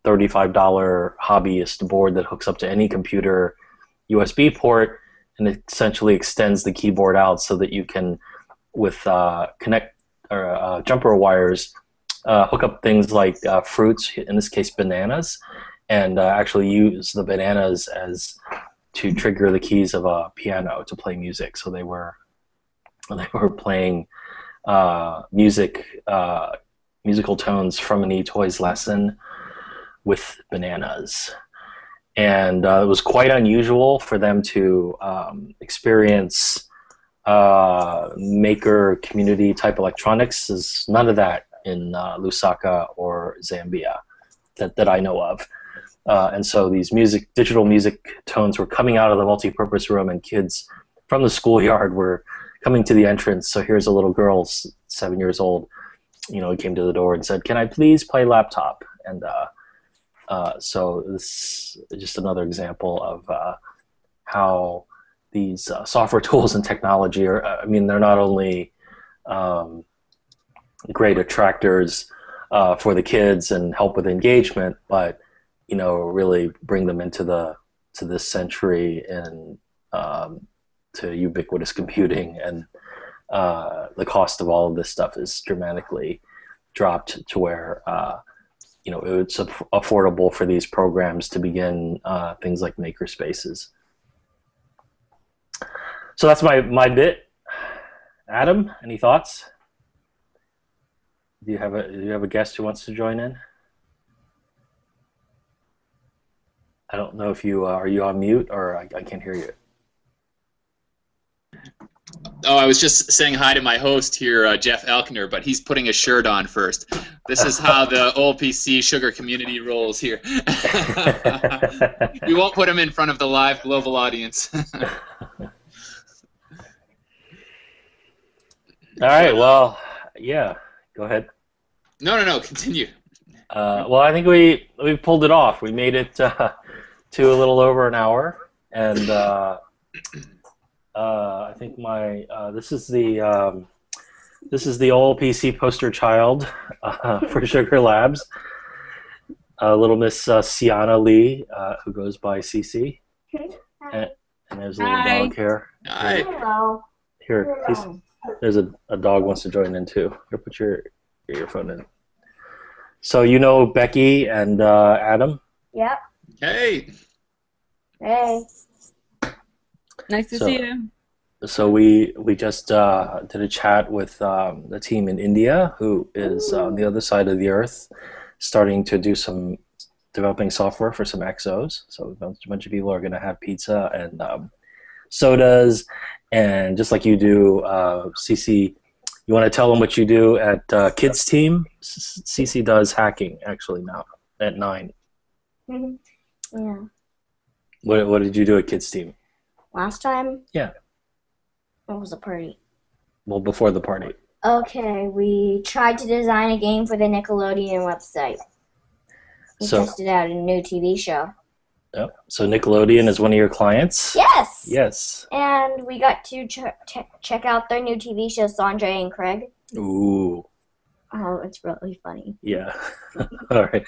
Speaker 1: $35 hobbyist board that hooks up to any computer USB port and essentially extends the keyboard out so that you can, with jumper wires, hook up things like fruits, in this case bananas, and actually use the bananas as to trigger the keys of a piano to play music. So they were playing musical tones from an eToys lesson with bananas. And it was quite unusual for them to experience maker community type electronics. There's none of that in Lusaka or Zambia that I know of. And so these digital music tones were coming out of the multi-purpose room, and kids from the schoolyard were coming to the entrance. So here's a little girl, 7 years old, who came to the door and said, "Can I please play laptop?" And so this is just another example of how these software tools and technology are, they're not only great attractors for the kids and help with engagement, but really bring them into this century and to ubiquitous computing, and the cost of all of this stuff is dramatically dropped to where it's affordable for these programs to begin things like maker spaces. So that's my bit. Adam, any thoughts? Do you have a guest who wants to join in? I don't know if you are you on mute, or I can't hear you.
Speaker 2: Oh, I was just saying hi to my host here, Jeff Elkner, but he's putting a shirt on first. This is how the OLPC sugar community rolls here. We won't put him in front of the live global audience.
Speaker 1: All right, well, yeah, go ahead.
Speaker 2: No, continue.
Speaker 1: Well, I think we pulled it off. We made it to a little over an hour, and I think this is the OLPC poster child for Sugar Labs, little Miss Cianna Lee, who goes by CC, and there's a little dog here.
Speaker 2: Hi.
Speaker 6: Hello.
Speaker 1: Here, there's a dog wants to join in too. Here, put your earphone in. So you know Becky and Adam?
Speaker 6: Yep.
Speaker 2: Hey.
Speaker 6: Hey.
Speaker 5: Nice to see you.
Speaker 1: So we just did a chat with the team in India, who is on the other side of the earth, starting to do some developing software for some exos. So a bunch of people are going to have pizza and sodas, and just like you do, CC, you want to tell them what you do at Kidsteam? CC does hacking actually now at 9.
Speaker 6: Yeah.
Speaker 1: What did you do at Kidsteam?
Speaker 6: Last time?
Speaker 1: Yeah.
Speaker 6: It was a party.
Speaker 1: Well, before the party.
Speaker 6: Okay, we tried to design a game for the Nickelodeon website. We tested out a new TV show.
Speaker 1: Yep. So Nickelodeon is one of your clients?
Speaker 6: Yes!
Speaker 1: Yes.
Speaker 6: And we got to check out their new TV show, Sanjay and Craig.
Speaker 1: Ooh.
Speaker 6: Oh, it's really funny.
Speaker 1: Yeah. All right.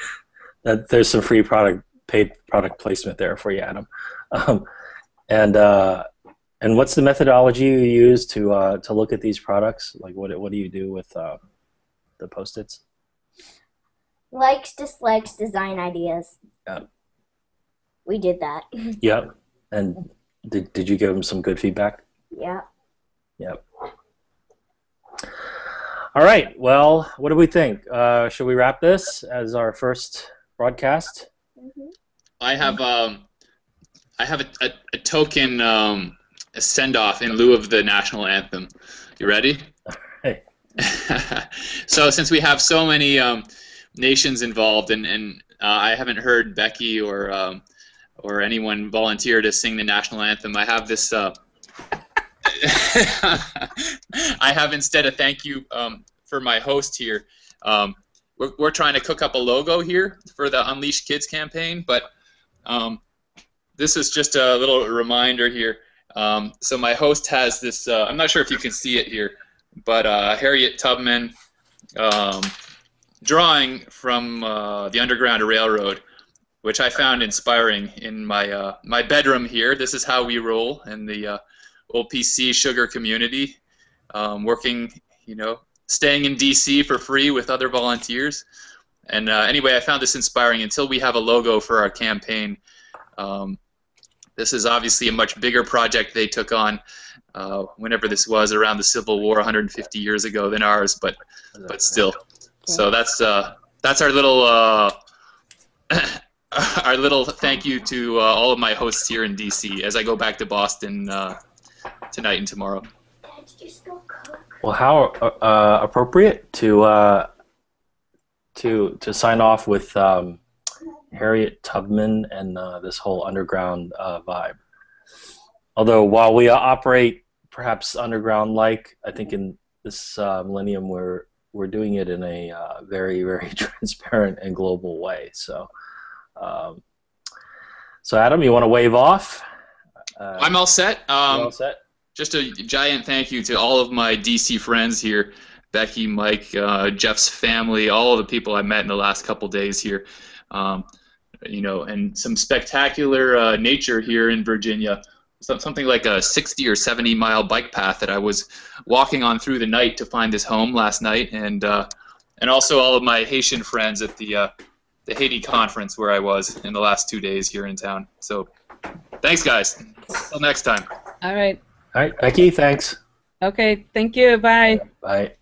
Speaker 1: There's some free paid product placement there for you, Adam. And what's the methodology you use to look at these products? Like, what do you do with the Post-its?
Speaker 6: Likes, dislikes, design ideas.
Speaker 1: Yeah.
Speaker 6: We did that.
Speaker 1: Yep. And did you give them some good feedback?
Speaker 6: Yeah.
Speaker 1: Yep. All right. Well, what do we think? Should we wrap this as our first broadcast?
Speaker 6: Mm-hmm.
Speaker 2: I have a token a send-off in lieu of the national anthem. You ready? So since we have so many nations involved, and I haven't heard Becky or anyone volunteer to sing the national anthem, I have this. I have instead a thank you for my host here. We're trying to cook up a logo here for the Unleash Kids campaign, but this is just a little reminder here. So my host has this, I'm not sure if you can see it here, but Harriet Tubman drawing from the Underground Railroad, which I found inspiring in my my bedroom here. This is how we roll in the OLPC sugar community, working, staying in DC for free with other volunteers. And anyway, I found this inspiring. Until we have a logo for our campaign, this is obviously a much bigger project they took on whenever this was, around the Civil War 150 years ago, than ours, but still. So that's our little our little thank you to all of my hosts here in DC as I go back to Boston tonight and tomorrow.
Speaker 1: Well, how appropriate to sign off with Harriet Tubman and this whole underground vibe. Although while we operate perhaps underground-like, I think in this millennium we're doing it in a very, very transparent and global way. So, so Adam, you want to wave off?
Speaker 2: I'm all set.
Speaker 1: You're all set.
Speaker 2: Just a giant thank you to all of my DC friends here, Becky, Mike, Jeff's family, all of the people I met in the last couple days here. And some spectacular nature here in Virginia. Something like a 60 or 70 mile bike path that I was walking on through the night to find this home last night, and also all of my Haitian friends at the Haiti conference where I was in the last 2 days here in town. So thanks, guys. Until next time.
Speaker 5: All right.
Speaker 1: All right, Becky, thanks.
Speaker 5: Okay, thank you. Bye.
Speaker 1: Bye.